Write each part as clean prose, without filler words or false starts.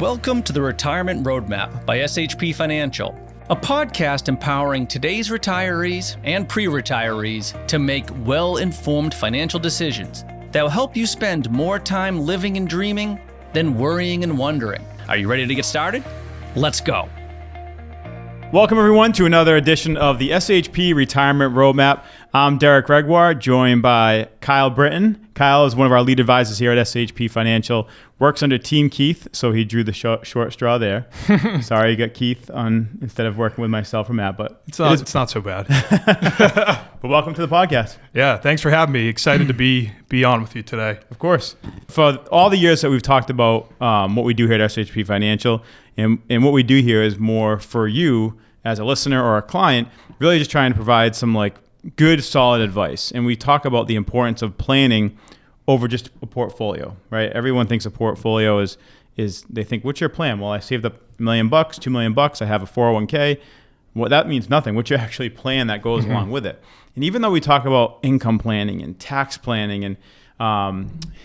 Welcome to the Retirement Roadmap by SHP Financial, a podcast empowering today's retirees and pre-retirees to make well-informed financial decisions that will help you spend more time living and dreaming than worrying and wondering. Are you ready to get started? Let's go. Welcome, everyone, to another edition of the SHP Retirement Roadmap. I'm Gregoire, joined by Kyle Britton. Kyle is one of our lead advisors here at SHP Financial, works under Team Keith, so he drew the short straw there. Sorry you got Keith on instead of working with myself or Matt, but it's not so bad. But welcome to the podcast. Yeah, thanks for having me. Excited to be on with you today. Of course. For all the years that we've talked about what we do here at SHP Financial, and what we do here is more for you as a listener or a client, really just trying to provide some good, solid advice. And we talk about the importance of planning over just a portfolio, right? Everyone thinks a portfolio is they think, what's your plan? Well, I saved up $1 million, $2 million, I have a 401k. Well, that means nothing. What's your actually plan that goes along with it? And even though we talk about income planning and tax planning and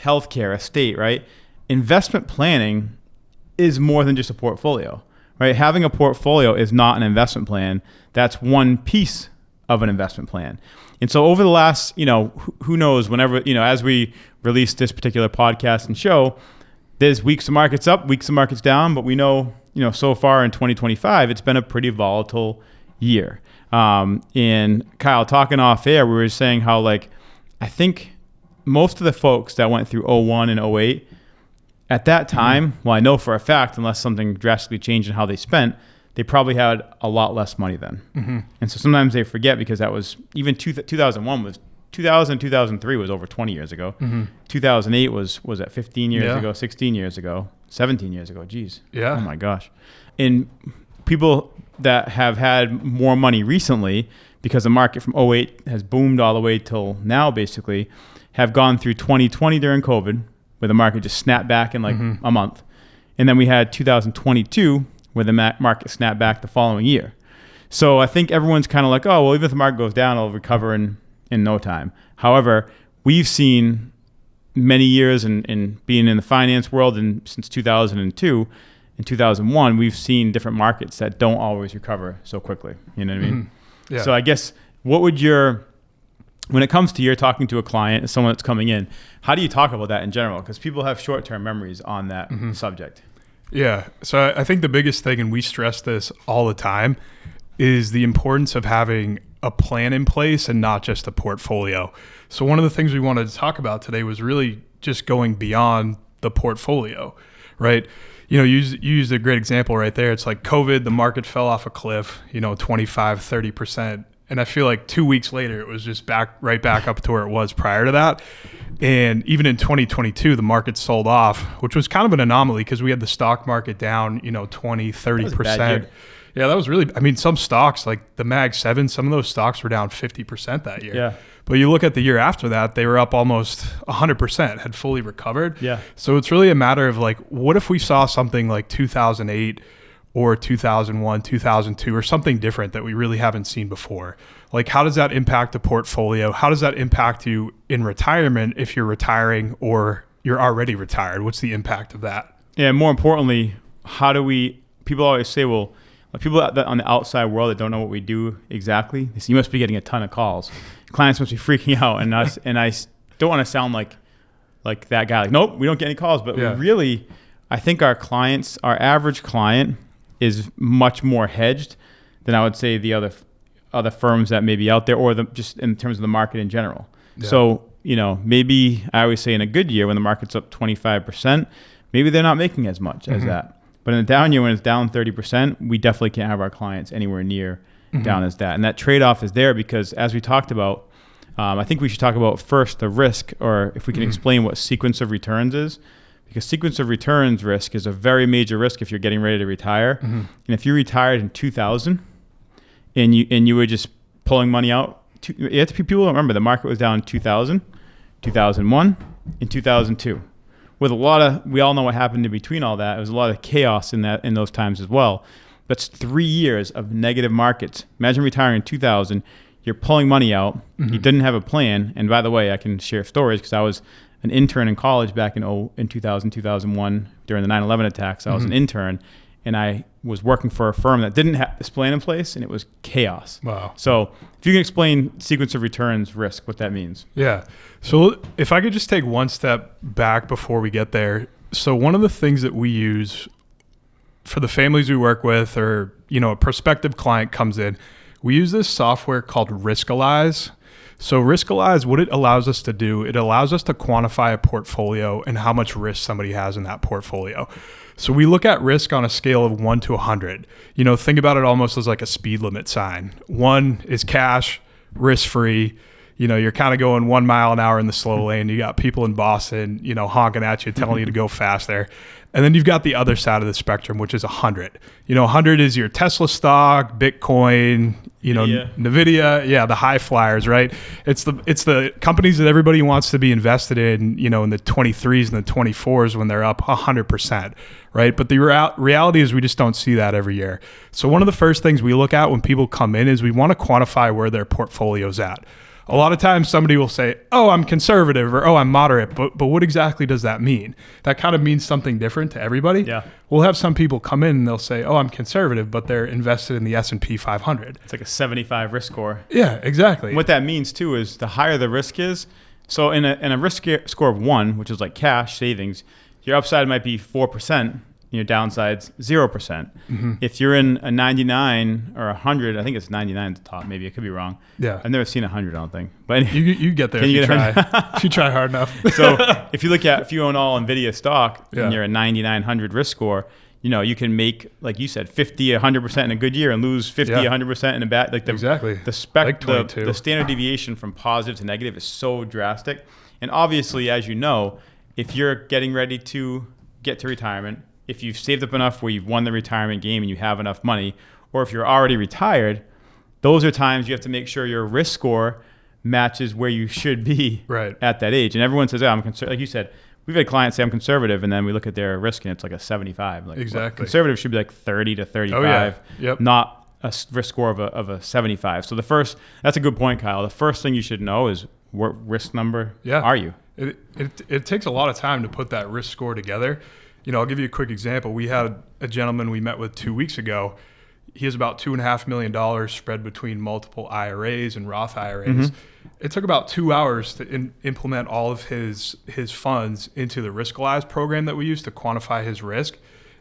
healthcare, estate, right? Investment planning is more than just a portfolio, right? Having a portfolio is not an investment plan. That's one piece of an investment plan. And so over the last, who knows, whenever, as we release this particular podcast and show, there's weeks of markets up, weeks of markets down, but we know, so far in 2025, it's been a pretty volatile year. And Kyle, talking off air, we were saying how I think most of the folks that went through 01 and 08, at that time, well, I know for a fact, unless something drastically changed in how they spent, they probably had a lot less money then. And so sometimes they forget, because that was even 2001 was 2003 was over 20 years ago. 2008 was at 15 years ago, 16 years ago, 17 years ago. Geez. Yeah. Oh my gosh. And people that have had more money recently, because the market from 08 has boomed all the way till now, basically, have gone through 2020 during COVID, where the market just snapped back in a month. And then we had 2022, where the market snapped back the following year. So I think everyone's kind of oh, well, even if the market goes down, it'll recover in no time. However, we've seen many years in being in the finance world, and since 2002 and 2001, we've seen different markets that don't always recover so quickly. You know what I mean? Yeah. So I guess what would when it comes to you're talking to a client, someone that's coming in, how do you talk about that in general? Because people have short-term memories on that subject. Yeah. So I think the biggest thing, and we stress this all the time, is the importance of having a plan in place and not just a portfolio. So one of the things we wanted to talk about today was really just going beyond the portfolio, right? You used a great example right there. It's like COVID, the market fell off a cliff, 25, 30%. And I feel like 2 weeks later, it was just right back up to where it was prior to that. And even in 2022, the market sold off, which was kind of an anomaly because we had the stock market down, 20, 30%. Yeah, that was really, some stocks like the Mag 7, some of those stocks were down 50% that year. Yeah. But you look at the year after that, they were up almost 100%, had fully recovered. Yeah. So it's really a matter of what if we saw something like 2008 or 2001, 2002, or something different that we really haven't seen before? How does that impact a portfolio? How does that impact you in retirement if you're retiring or you're already retired? What's the impact of that? Yeah, more importantly, people always say, well, people on the outside world that don't know what we do exactly, they say, you must be getting a ton of calls. Clients must be freaking out. And I don't want to sound like that guy. Nope, we don't get any calls. But really, I think our average client is much more hedged than I would say the other firms that may be out there, or just in terms of the market in general. Yeah. So, maybe I always say in a good year when the market's up 25%, maybe they're not making as much as that. But in a down year when it's down 30%, we definitely can't have our clients anywhere near down as that. And that trade-off is there because, as we talked about, I think we should talk about first the risk, or if we can explain what sequence of returns is. Because sequence of returns risk is a very major risk if you're getting ready to retire. And if you retired in 2000 and you were just pulling money out, people don't remember the market was down in 2000, 2001, and 2002. With we all know what happened in between all that. There was a lot of chaos in those times as well. That's 3 years of negative markets. Imagine retiring in 2000. You're pulling money out. You didn't have a plan. And by the way, I can share stories because an intern in college back in 2000, 2001 during the 9/11 attacks. I was an intern, and I was working for a firm that didn't have this plan in place, and it was chaos. Wow. So if you can explain sequence of returns risk, what that means. Yeah. So if I could just take one step back before we get there. So one of the things that we use for the families we work with, or, a prospective client comes in, we use this software called Riskalyze. So Riskalyze, what it allows us to do, it allows us to quantify a portfolio and how much risk somebody has in that portfolio. So we look at risk on a scale of 1 to 100. Think about it almost as like a speed limit sign. 1 is cash, risk-free. You're kind of going 1 mile an hour in the slow lane. You got people in Boston, honking at you, telling you to go fast there. And then you've got the other side of the spectrum, which is 100. 100 is your Tesla stock, Bitcoin, Nvidia, the high flyers, right? It's the companies that everybody wants to be invested in, in the 23s and the 24s when they're up 100%, right? But the reality is we just don't see that every year. So one of the first things we look at when people come in is we want to quantify where their portfolio's at. A lot of times somebody will say, oh, I'm conservative, or oh, I'm moderate. But what exactly does that mean? That kind of means something different to everybody. Yeah. We'll have some people come in and they'll say, oh, I'm conservative, but they're invested in the S&P 500. It's like a 75 risk score. Yeah, exactly. What that means too is the higher the risk is. So in a risk score of 1, which is like cash savings, your upside might be 4%. Your downside's 0%. If you're in a 99 or 100, I think it's 99 at the top. Maybe I could be wrong. Yeah, I've never seen 100. I don't think. But you get there if you try. If you try hard enough. So if you own all Nvidia stock and you're a 9900 risk score, you can make, like you said, 50, 100% in a good year and lose 50, 100% in a bad. Like exactly. The standard deviation from positive to negative is so drastic. And obviously, as you know, if you're getting ready to get to retirement, if you've saved up enough where you've won the retirement game and you have enough money, or if you're already retired, those are times you have to make sure your risk score matches where you should be at that age. And everyone says, I'm conservative. Like you said, we've had clients say I'm conservative, and then we look at their risk and it's like a 75. Like, exactly. Conservative should be like 30 to 35, not a risk score of a 75. So that's a good point, Kyle. The first thing you should know is what risk number are you? It takes a lot of time to put that risk score together. I'll give you a quick example. We had a gentleman we met with 2 weeks ago. He has about $2.5 million spread between multiple IRAs and Roth IRAs. It took about 2 hours to implement all of his funds into the Riskalyze program that we use to quantify his risk.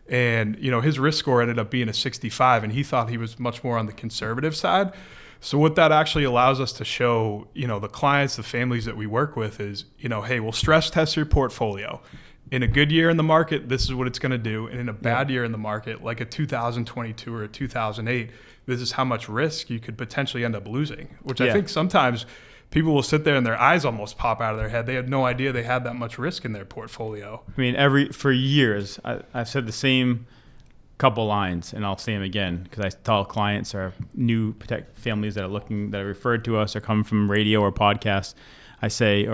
And, his risk score ended up being a 65, and he thought he was much more on the conservative side. So what that actually allows us to show, the clients, the families that we work with is, hey, we'll stress test your portfolio. In a good year in the market, this is what it's going to do. And in a bad year in the market, like a 2022 or a 2008, this is how much risk you could potentially end up losing, which I think sometimes people will sit there and their eyes almost pop out of their head. They had no idea they had that much risk in their portfolio. I mean, for years, I've said the same couple lines, and I'll say them again because I tell clients or new families that are referred to us or come from radio or podcasts. I say,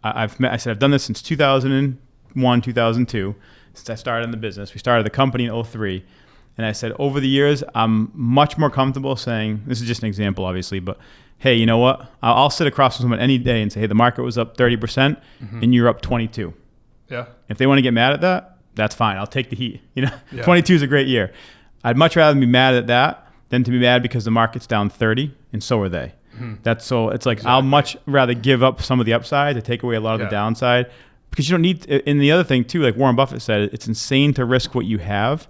I said I've done this since 2001, 2002, since I started in the business. We started the company in 2003. And I said, over the years, I'm much more comfortable saying, this is just an example, obviously, but hey, you know what? I'll sit across from someone any day and say, hey, the market was up 30% and you're up 22. Yeah. If they want to get mad at that, that's fine. I'll take the heat. 22 is a great year. I'd much rather be mad at that than to be mad because the market's down 30 and so are they. It's like exactly. I'll much rather give up some of the upside to take away a lot of the downside, because you don't need. And the other thing too, like Warren Buffett said, it's insane to risk what you have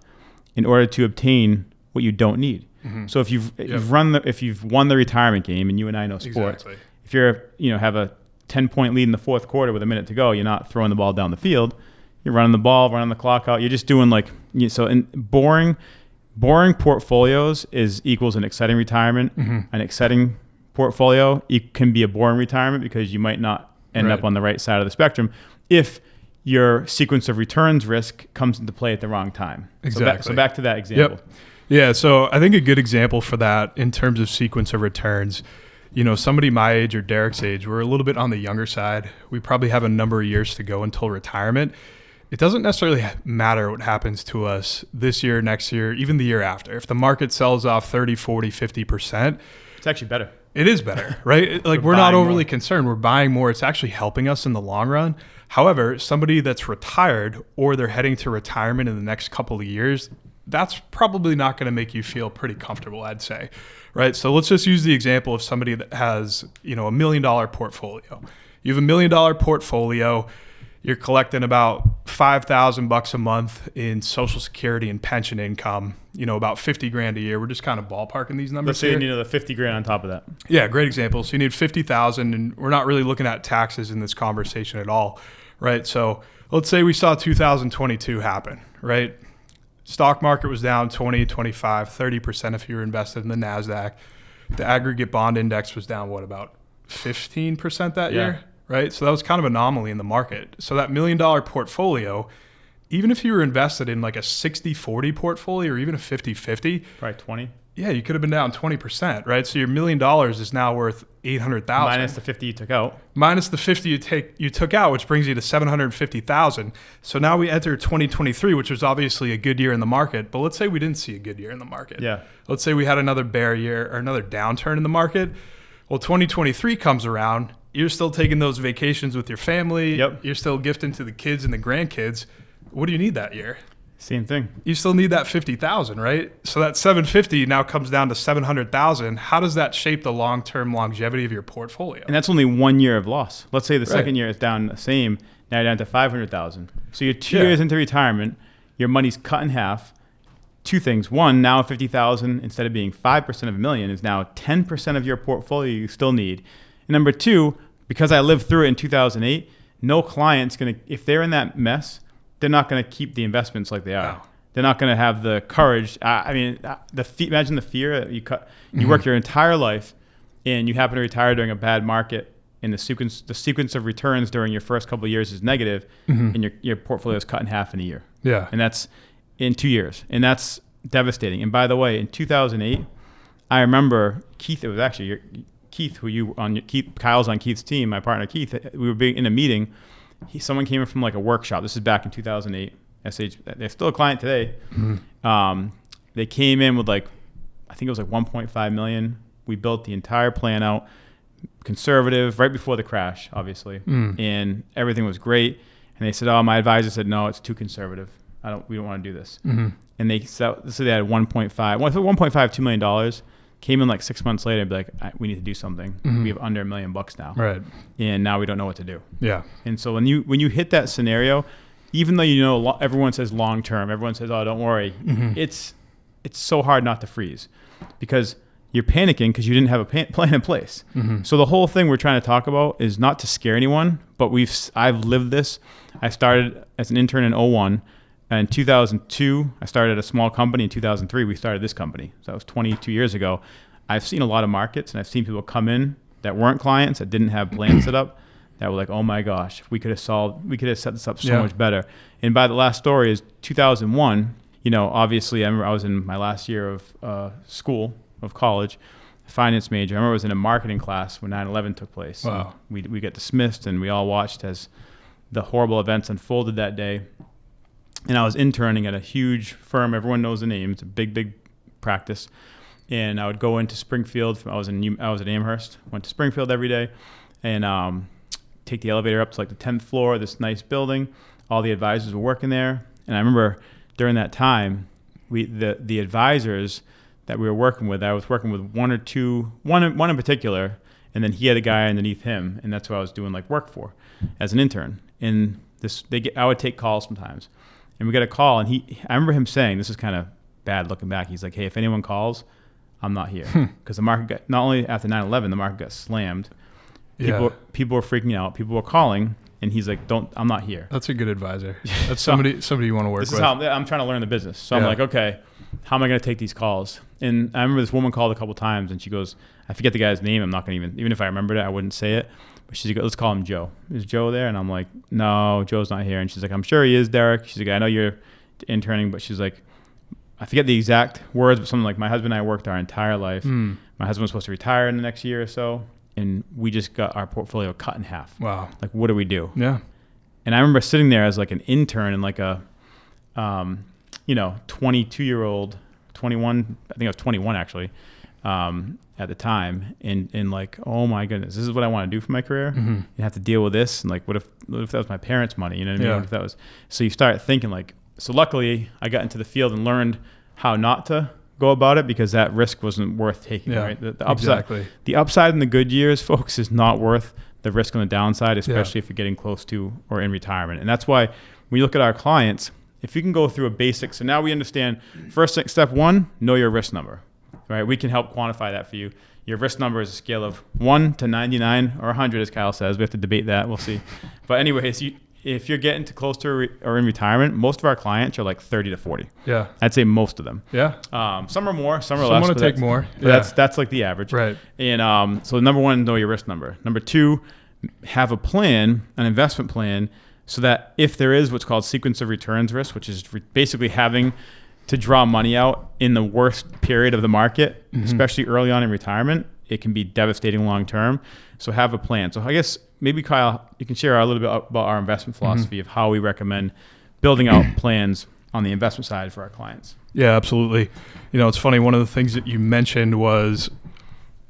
in order to obtain what you don't need. So if you've won the retirement game, and you and I know sports, if you're have a 10-point lead in the fourth quarter with a minute to go, you're not throwing the ball down the field. You're running the ball, running the clock out. You're just doing boring portfolios equals an exciting retirement, an exciting portfolio. It can be a boring retirement because you might not end up on the right side of the spectrum if your sequence of returns risk comes into play at the wrong time. Exactly. So back to that example. Yep. Yeah, so I think a good example for that in terms of sequence of returns, somebody my age or Derek's age, we're a little bit on the younger side. We probably have a number of years to go until retirement. It doesn't necessarily matter what happens to us this year, next year, even the year after. If the market sells off 30, 40, 50%, it's actually better. It is better, right? Like we're not overly concerned. We're buying more. It's actually helping us in the long run. However, somebody that's retired or they're heading to retirement in the next couple of years, that's probably not going to make you feel pretty comfortable, I'd say, right? So let's just use the example of somebody that has, $1 million portfolio. You have $1 million portfolio. You're collecting about $5,000 a month in Social Security and pension income, about 50 grand a year. We're just kind of ballparking these numbers. Let's say you need the 50 grand on top of that. Yeah, great example. So you need 50,000, and we're not really looking at taxes in this conversation at all, right? So let's say we saw 2022 happen, right? Stock market was down 20, 25, 30% if you were invested in the NASDAQ. The aggregate bond index was down, about 15% that year? Right? So that was kind of an anomaly in the market. So that $1 million portfolio, even if you were invested in like a 60-40 portfolio or even a 50-50. Probably 20. Yeah, you could have been down 20%, right? So your $1 million is now worth $800,000. Minus the 50 you took out. Minus the 50 you took out, which brings you to $750,000. So now we enter 2023, which was obviously a good year in the market. But let's say we didn't see a good year in the market. Yeah. Let's say we had another bear year or another downturn in the market. Well, 2023 comes around. You're still taking those vacations with your family. Yep. You're still gifting to the kids and the grandkids. What do you need that year? Same thing. You still need that 50,000, right? So that 750 now comes down to 700,000. How does that shape the long-term longevity of your portfolio? And that's only 1 year of loss. Let's say the second year is down the same. Now you're down to 500,000. So you're 2 years into retirement. Your money's cut in half. Two things. One, now 50,000 instead of being 5% of $1 million is now 10% of your portfolio you still need. And number two, because I lived through it in 2008, no client's going to, if they're in that mess, they're not going to keep the investments like they are. No. They're not going to have the courage. Imagine the fear that you work your entire life and you happen to retire during a bad market and the sequence of returns during your first couple of years is negative and your portfolio is cut in half in a year. Yeah. And that's in 2 years. And that's devastating. And by the way, in 2008, I remember Keith, it was actually Keith, Kyle's on Keith's team, my partner Keith, we were in a meeting. Someone came in from like a workshop. This is back in 2008. They're still a client today. They came in with I think it was 1.5 million. We built the entire plan out, conservative, right before the crash, obviously. And everything was great. And they said, my advisor said, no, it's too conservative. We don't want to do this. And they said they had $2 million. Came in 6 months later and be like, we need to do something. We have under $1 million now. Right. And now we don't know what to do. Yeah. And so when you hit that scenario, even though everyone says long term, everyone says, oh, don't worry. It's so hard not to freeze because you're panicking because you didn't have a plan in place. So the whole thing we're trying to talk about is not to scare anyone, but I've lived this. I started as an intern in 2001. In 2002, I started a small company. In 2003, we started this company. So that was 22 years ago. I've seen a lot of markets, and I've seen people come in that weren't clients, that didn't have plans set up, that were like, oh my gosh, we could have set this up so much better. And by the last story is 2001, obviously I remember I was in my last year of college, finance major. I remember I was in a marketing class when 9/11 took place. Wow. We got dismissed, and we all watched as the horrible events unfolded that day. And I was interning at a huge firm. Everyone knows the name. It's a big, big practice. And I would go into Springfield. I was at Amherst. Went to Springfield every day, and take the elevator up to the 10th floor of this nice building. All the advisors were working there. And I remember during that time, the advisors that we were working with, I was working with one in particular, and then he had a guy underneath him, and that's who I was doing work for as an intern. And I would take calls sometimes. And we got a call, and I remember him saying, this is kind of bad looking back. He's like, hey, if anyone calls, I'm not here. Because the market got, not only after 9/11, the market got slammed. People were freaking out. People were calling, and he's like, I'm not here. That's a good advisor. That's somebody you want to work with. This is how I'm trying to learn the business. So I'm like, okay, how am I going to take these calls? And I remember this woman called a couple times, and she goes, I forget the guy's name. I'm not going to even if I remembered it, I wouldn't say it. But she's like, let's call him Joe. Is Joe there? And I'm like, no, Joe's not here. And she's like, I'm sure he is, Derek. She's like, I know you're interning, but she's like, I forget the exact words, but something like, my husband and I worked our entire life. My husband was supposed to retire in the next year or so, and we just got our portfolio cut in half. Wow. What do we do? Yeah. And I remember sitting there as an intern and a 22-year-old, 21, I think I was 21 actually, at the time, and like, oh my goodness, this is what I want to do for my career. You have to deal with this, and like, what if that was my parents' money? You know what I mean? What if that was? So you start thinking like, so luckily I got into the field and learned how not to go about it, because that risk wasn't worth taking. Right? The upside, the upside in the good years, folks, is not worth the risk on the downside, especially if you're getting close to or in retirement. And that's why when you look at our clients, if you can go through a basic, so now we understand first step one, know your risk number, right? We can help quantify that for you. Your risk number is a scale of 1 to 99 or 100, as Kyle says. We have to debate that. We'll see. But anyways, if you're getting to close to or in retirement, most of our clients are like 30 to 40. Yeah. I'd say most of them. Yeah. Some are more, some are less. Some want to take more. But that's like the average. Right. And so number one, know your risk number. Number two, have a plan, an investment plan, so that if there is what's called sequence of returns risk, which is basically having to draw money out in the worst period of the market, especially early on in retirement, it can be devastating long term. So have a plan. So I guess maybe Kyle, you can share a little bit about our investment philosophy of how we recommend building out plans on the investment side for our clients. Yeah, absolutely. You know, it's funny. One of the things that you mentioned was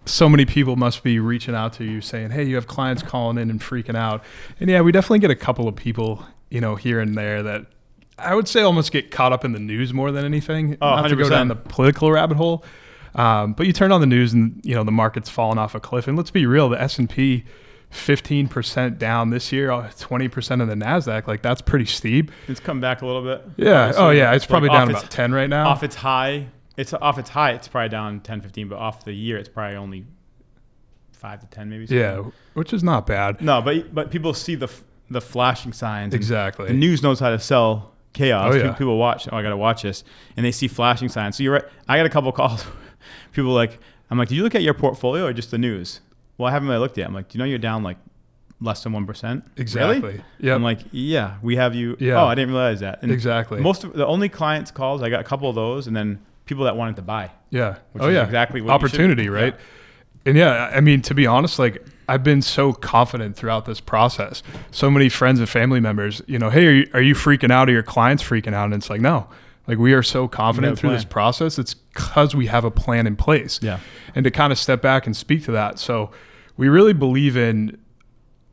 so many people must be reaching out to you saying, hey, you have clients calling in and freaking out. And yeah, we definitely get a couple of people, you know, here and there that I would say almost get caught up in the news more than anything. Not 100%. to go down the political rabbit hole. But you turn on the news and, you know, the market's falling off a cliff. And let's be real, the S&P 15% down this year, 20% of the NASDAQ, like that's pretty steep. It's come back a little bit. Yeah. Obviously. Oh yeah. It's probably like down about 10 right now. Off its high, it's probably down 10, 15, but off the year, it's probably only 5 to 10 maybe. Yeah. Which is not bad. No, but people see the flashing signs. Exactly. The news knows how to sell chaos. Oh, yeah. People watch, I got to watch this. And they see flashing signs. So you're right. I got a couple of calls. People like, I'm like, did you look at your portfolio or just the news? Well, I haven't really looked yet. I'm like, do you know you're down like less than 1%? Exactly. Really? Yeah. I'm like, yeah, we have you. Yeah. Oh, I didn't realize that. And exactly. most of the only clients calls, I got a couple of those, and then people that wanted to buy. Yeah. Which is exactly what opportunity, you should, right? And yeah, I mean, to be honest, like I've been so confident throughout this process. So many friends and family members, you know, hey, are you freaking out? Are your clients freaking out? And it's like, no, like we are so confident through this process. It's because we have a plan in place. Yeah. And to kind of step back and speak to that. So we really believe in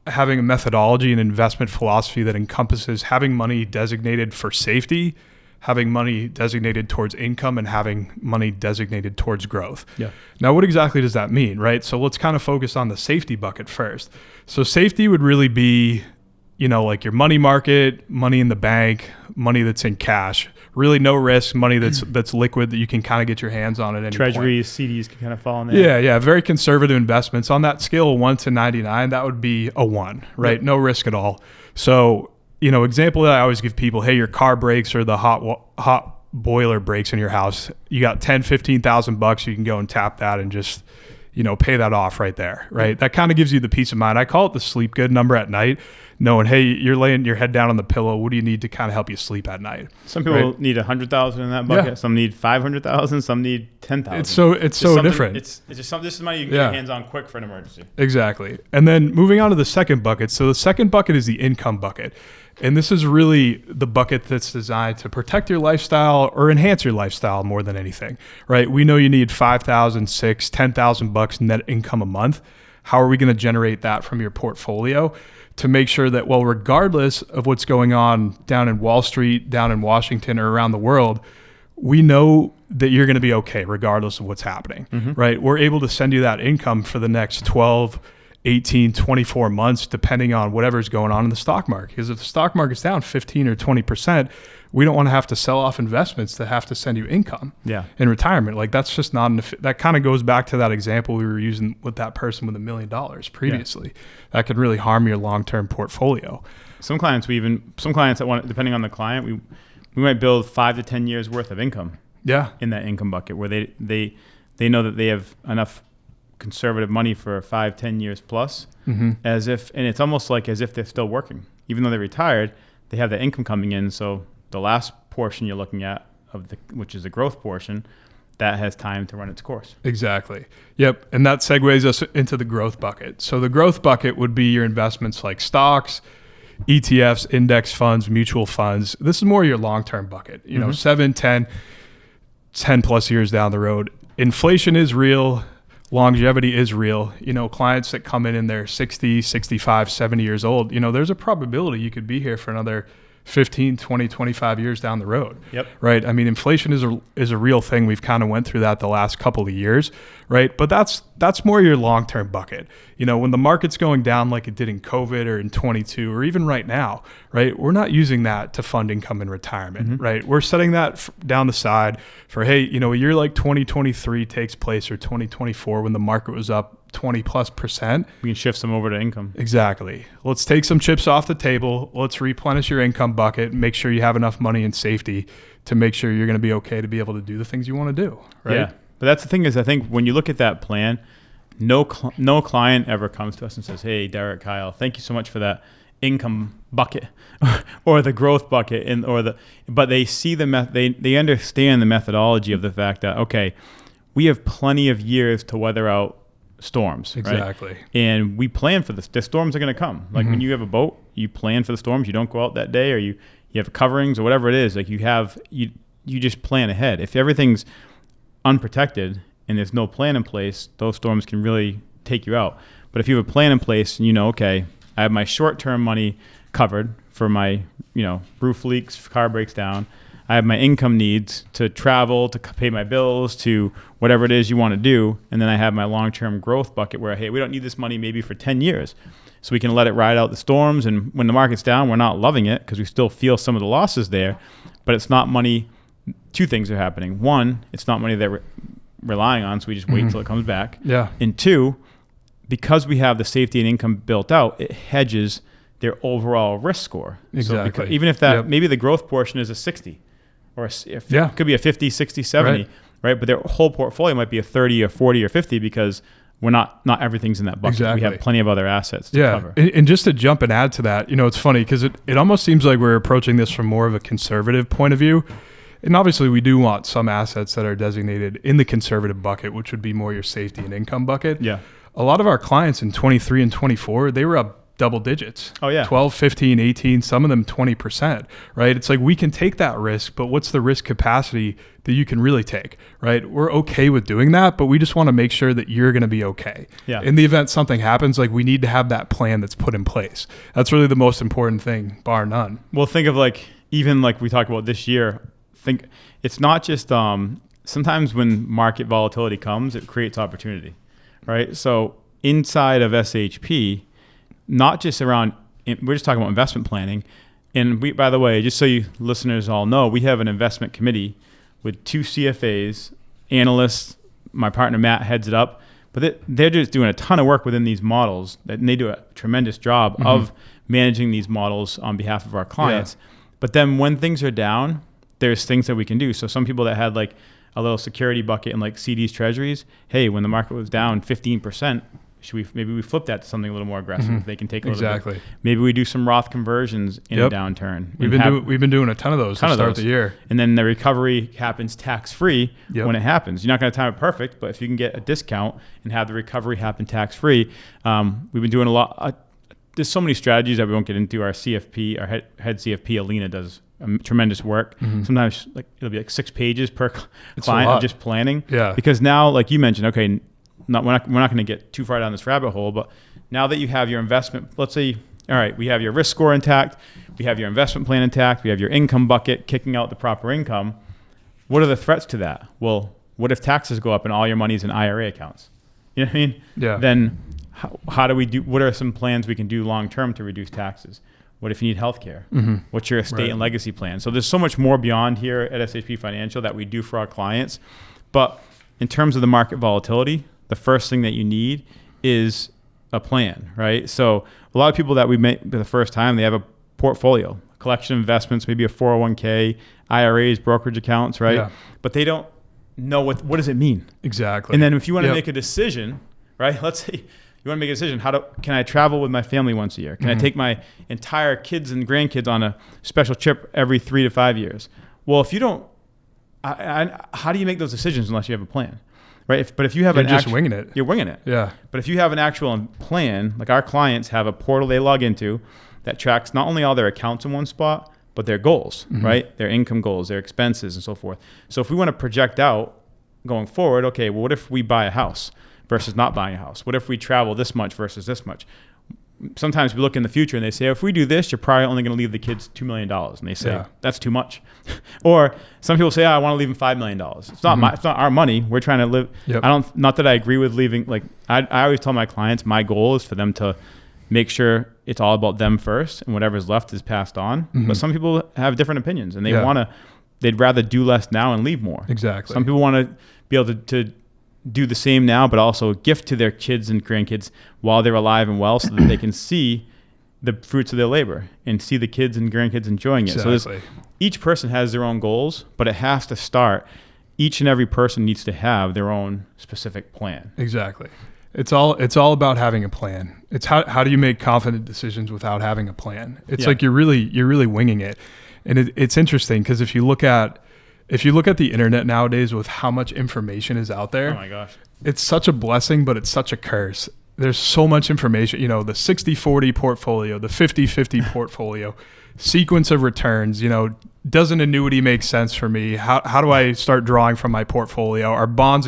having a methodology and investment philosophy that encompasses having money designated for safety, having money designated towards income, and having money designated towards growth. Yeah. Now, what exactly does that mean, right? So let's kind of focus on the safety bucket first. So safety would really be, you know, like your money market, money in the bank, money that's in cash, really no risk, money that's liquid that you can kind of get your hands on at any Treasuries, point. CDs can kind of fall in there. Yeah, very conservative investments. On that scale of 1 to 99, that would be a 1, right? Yep. No risk at all. So, you know, example that I always give people, hey, your car breaks or the hot boiler breaks in your house. You got $10,000-15,000, you can go and tap that and just, you know, pay that off right there, right? Mm-hmm. That kind of gives you the peace of mind. I call it the sleep good number at night, knowing, hey, you're laying your head down on the pillow. What do you need to kind of help you sleep at night? Some people need 100,000 in that bucket. Yeah. Some need 500,000. Some need 10,000. It's so different. It's just something. This is money you can get your hands on quick for an emergency. Exactly. And then moving on to the second bucket. So the second bucket is the income bucket. And this is really the bucket that's designed to protect your lifestyle or enhance your lifestyle more than anything, right? We know you need $5,000, $6,000, $10,000 net income a month. How are we going to generate that from your portfolio to make sure that, well, regardless of what's going on down in Wall Street, down in Washington, or around the world, we know that you're going to be okay regardless of what's happening, right? We're able to send you that income for the next 12, 18, 24 months, depending on whatever's going on in the stock market. Because if the stock market's down 15 or 20%, we don't want to have to sell off investments that have to send you income in retirement. Like that's just not, that kind of goes back to that example we were using with that person with $1 million previously. Yeah. That could really harm your long-term portfolio. Some clients that want, depending on the client, we might build 5 to 10 years worth of income in that income bucket where they know that they have enough conservative money for 5-10 years plus, and it's almost like as if they're still working, even though they're retired. They have the income coming in, so the last portion you're looking at which is the growth portion, that has time to run its course. Exactly. Yep. And that segues us into the growth bucket. So the growth bucket would be your investments like stocks, ETFs, index funds, mutual funds. This is more your long-term bucket, you know, 7, 10 plus years down the road. inflation is real. Longevity is real. Clients that come in they're 60, 65, 70 years old, there's a probability you could be here for another 15, 20, 25 years down the road. Yep. Right. I mean, inflation is a real thing. We've kind of went through that the last couple of years. Right. But that's more your long-term bucket. When the market's going down like it did in COVID or in 22 or even right now, right, we're not using that to fund income in retirement. Right. We're setting that down the side for, hey, a year like 2023 takes place or 2024 when the market was up 20+%. We can shift some over to income. Exactly. Let's take some chips off the table. Let's replenish your income bucket. Make sure you have enough money and safety to make sure you're going to be okay to be able to do the things you want to do. Right. Yeah. But that's the thing is, I think when you look at that plan, no client ever comes to us and says, hey, Derek, Kyle, thank you so much for that income bucket or the growth bucket but they see they understand the methodology of the fact that, okay, we have plenty of years to weather out storms. Exactly. Right? And we plan for this. The storms are going to come. Like when you have a boat, you plan for the storms. You don't go out that day, or you have coverings or whatever it is. Like you just plan ahead. If everything's unprotected and there's no plan in place, those storms can really take you out. But if you have a plan in place and okay, I have my short-term money covered for my, roof leaks, car breaks down. I have my income needs to travel, to pay my bills, to whatever it is you want to do. And then I have my long-term growth bucket where, hey, we don't need this money maybe for 10 years. So we can let it ride out the storms. And when the market's down, we're not loving it because we still feel some of the losses there. But it's not money. Two things are happening. One, it's not money that we're relying on, so we just wait till it comes back. Yeah. And two, because we have the safety and income built out, it hedges their overall risk score. Exactly. So even if that maybe the growth portion is a 60. Or it could be a 50, 60, 70, right? But their whole portfolio might be a 30 or 40 or 50 because we're not everything's in that bucket. Exactly. We have plenty of other assets to cover. And just to jump and add to that, it's funny because it almost seems like we're approaching this from more of a conservative point of view. And obviously we do want some assets that are designated in the conservative bucket, which would be more your safety and income bucket. Yeah. A lot of our clients in 23 and 24, they were up double digits. Oh yeah. 12, 15, 18, some of them 20%, right? It's like we can take that risk, but what's the risk capacity that you can really take, right? We're okay with doing that, but we just want to make sure that you're going to be okay. Yeah. In the event something happens, like we need to have that plan that's put in place. That's really the most important thing, bar none. Well, think of even like we talked about this year, think it's not just, sometimes when market volatility comes, it creates opportunity, right? So inside of SHP, not just around, we're just talking about investment planning. And we, by the way, just so you listeners all know, we have an investment committee with 2 CFAs, analysts. My partner Matt heads it up, but they're just doing a ton of work within these models, and they do a tremendous job of managing these models on behalf of our clients. Yeah. But then when things are down, there's things that we can do. So some people that had like a little security bucket in like CDs, treasuries, hey, when the market was down 15%, maybe we flip that to something a little more aggressive. They can take a little bit. Maybe we do some Roth conversions in a downturn. We've been doing a ton of those to start the year. And then the recovery happens tax-free when it happens. You're not going to time it perfect, but if you can get a discount and have the recovery happen tax-free, we've been doing a lot. There's so many strategies that we won't get into. Our CFP, our head CFP, Alina, does tremendous work. Sometimes it'll be like 6 pages per client of just planning. Yeah. Because now, like you mentioned, okay, we're not going to get too far down this rabbit hole, but now that you have your investment, let's say, all right, we have your risk score intact, we have your investment plan intact, we have your income bucket kicking out the proper income. What are the threats to that? Well, what if taxes go up and all your money's in IRA accounts? You know what I mean? Yeah. Then how do we do, what are some plans we can do long-term to reduce taxes? What if you need healthcare? What's your estate and legacy plan? So there's so much more beyond here at SHP Financial that we do for our clients. But in terms of the market volatility, the first thing that you need is a plan, right? So a lot of people that we meet for the first time, they have a portfolio, a collection of investments, maybe a 401k, IRAs, brokerage accounts, right? Yeah. But they don't know what does it mean? Exactly. And then if you want to make a decision, right? Let's say you want to make a decision, can I travel with my family once a year? Can I take my entire kids and grandkids on a special trip every 3 to 5 years? Well, if you don't, how do you make those decisions unless you have a plan? Right. But if you have winging it. You're winging it. Yeah. But if you have an actual plan, like our clients have a portal they log into that tracks not only all their accounts in one spot, but their goals, right? Their income goals, their expenses and so forth. So if we want to project out going forward, okay, well, what if we buy a house versus not buying a house? What if we travel this much versus this much? Sometimes we look in the future and they say, if we do this, you're probably only going to leave the kids $2 million. And they say, that's too much. Or some people say, I want to leave them $5 million. It's not it's not our money. We're trying to live. Not that I agree with leaving. Like I always tell my clients, my goal is for them to make sure it's all about them first and whatever's left is passed on. But some people have different opinions and they'd rather do less now and leave more. Exactly. Some people want to be able to do the same now, but also gift to their kids and grandkids while they're alive and well so that they can see the fruits of their labor and see the kids and grandkids enjoying it. Exactly. So each person has their own goals, but it has to start. Each and every person needs to have their own specific plan. Exactly. It's all about having a plan. It's how do you make confident decisions without having a plan? It's like you're really winging it. And it's interesting because if you look at the internet nowadays with how much information is out there, oh my gosh, it's such a blessing, but it's such a curse. There's so much information, the 60-40 portfolio, the 50-50 portfolio, sequence of returns, does an annuity make sense for me? How do I start drawing from my portfolio? Are bonds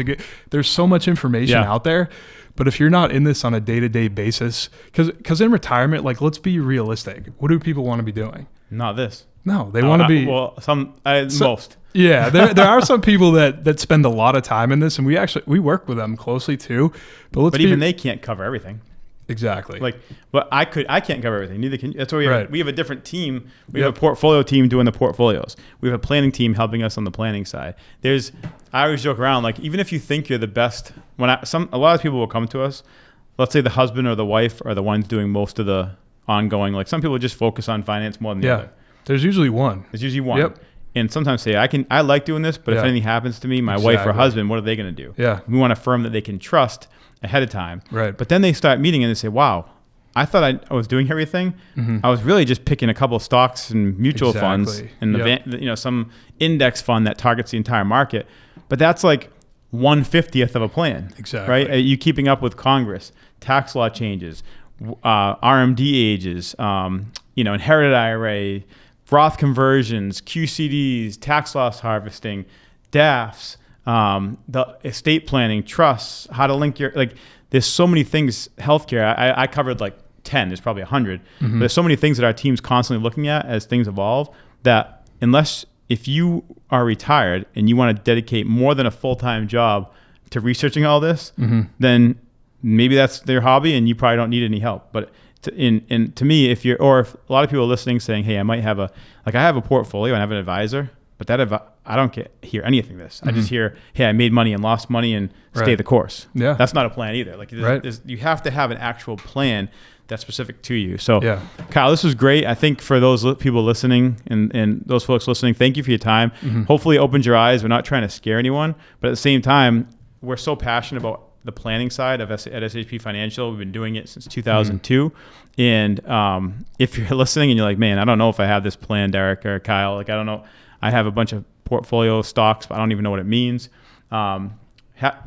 there's so much information out there. But if you're not in this on a day-to-day basis, because in retirement, like, let's be realistic. What do people want to be doing? Not this. No, they want to be. Well, most. Yeah, there are some people that spend a lot of time in this, and we work with them closely too. But even they can't cover everything. Exactly. But I can't cover everything. Neither can you. That's why we have a different team. We have a portfolio team doing the portfolios. We have a planning team helping us on the planning side. I always joke around, like, even if you think you're the best, a lot of people will come to us. Let's say the husband or the wife are the ones doing most of the ongoing. Like, some people just focus on finance more than the other. There's usually one. Yep. And sometimes say, I like doing this, but if anything happens to me, my wife or husband, what are they going to do? Yeah. We want a firm that they can trust ahead of time. Right. But then they start meeting and they say, wow, I thought I was doing everything. I was really just picking a couple of stocks and mutual funds and some index fund that targets the entire market. But that's like 1/50th of a plan. Exactly. Right? Are you keeping up with Congress, tax law changes, RMD ages, inherited IRA, Roth conversions, QCDs, tax loss harvesting, DAFs, the estate planning, trusts, how to link there's so many things, healthcare. I covered like 10, there's probably 100. But there's so many things that our team's constantly looking at as things evolve that if you are retired and you want to dedicate more than a full-time job to researching all this, then maybe that's their hobby and you probably don't need any help. But to me, if a lot of people are listening saying, hey, I might have I have a portfolio and I have an advisor, but I don't hear anything of this. I just hear, hey, I made money and lost money and stay the course. Yeah. That's not a plan either. Like, you have to have an actual plan that's specific to you. So Kyle, this was great. I think for those people listening and those folks listening, thank you for your time. Hopefully it opened your eyes. We're not trying to scare anyone, but at the same time, we're so passionate about the planning side at SHP Financial. We've been doing it since 2002. And if you're listening and you're like, man, I don't know if I have this plan, Derek or Kyle, like, I don't know. I have a bunch of portfolio stocks, but I don't even know what it means.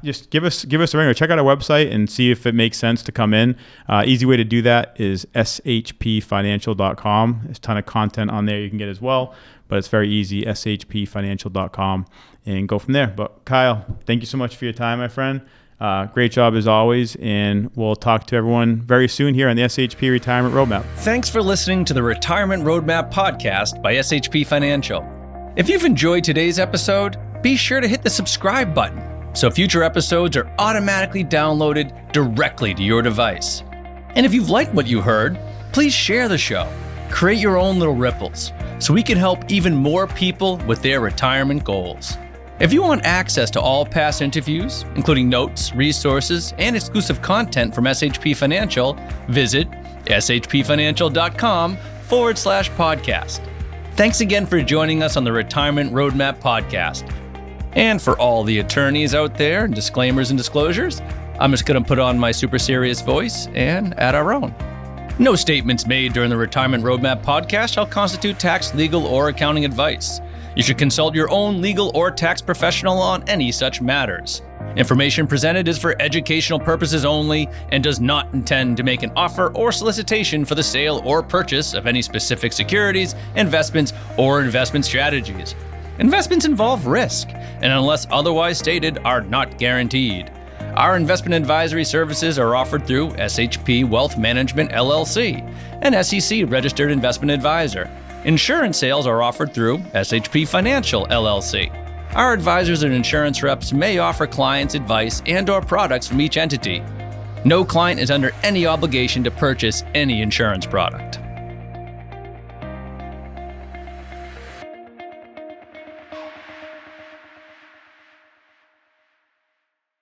Just give us a ring or check out our website and see if it makes sense to come in. Easy way to do that is shpfinancial.com. There's a ton of content on there you can get as well, but it's very easy, shpfinancial.com, and go from there. But Kyle, thank you so much for your time, my friend. Great job as always, and we'll talk to everyone very soon here on the SHP Retirement Roadmap. Thanks for listening to the Retirement Roadmap podcast by SHP Financial. If you've enjoyed today's episode, be sure to hit the subscribe button so future episodes are automatically downloaded directly to your device. And if you've liked what you heard, please share the show. Create your own little ripples so we can help even more people with their retirement goals. If you want access to all past interviews, including notes, resources, and exclusive content from SHP Financial, visit shpfinancial.com/podcast. Thanks again for joining us on the Retirement Roadmap podcast. And for all the attorneys out there, disclaimers and disclosures, I'm just going to put on my super serious voice and add our own. No statements made during the Retirement Roadmap podcast shall constitute tax, legal, or accounting advice. You should consult your own legal or tax professional on any such matters. Information presented is for educational purposes only and does not intend to make an offer or solicitation for the sale or purchase of any specific securities, investments, or investment strategies. Investments involve risk, and unless otherwise stated, are not guaranteed. Our investment advisory services are offered through SHP Wealth Management LLC, an SEC-registered investment advisor. Insurance sales are offered through SHP Financial LLC. Our advisors and insurance reps may offer clients advice and/or products from each entity. No client is under any obligation to purchase any insurance product.